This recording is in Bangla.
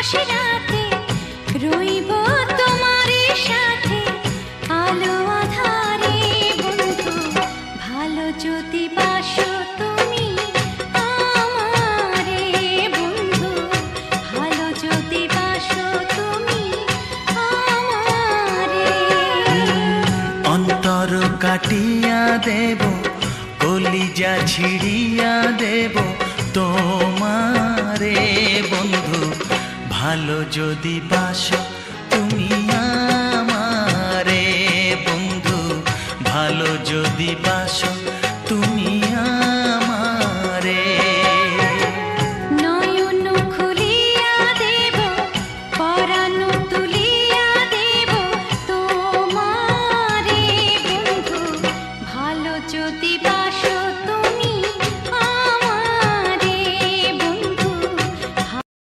নির্দোষ রাতে রইব তোমার সাথে আলো আধারে বন্ধু ভালো যদি বাসো তুমি আমারে বন্ধু ভালো যদি বাসো তুমি আমারে অন্তর কাটিয়া দেব কলিজা ছিড়িয়া দেব তোমারে বন্ধু ভালো যদি বাসো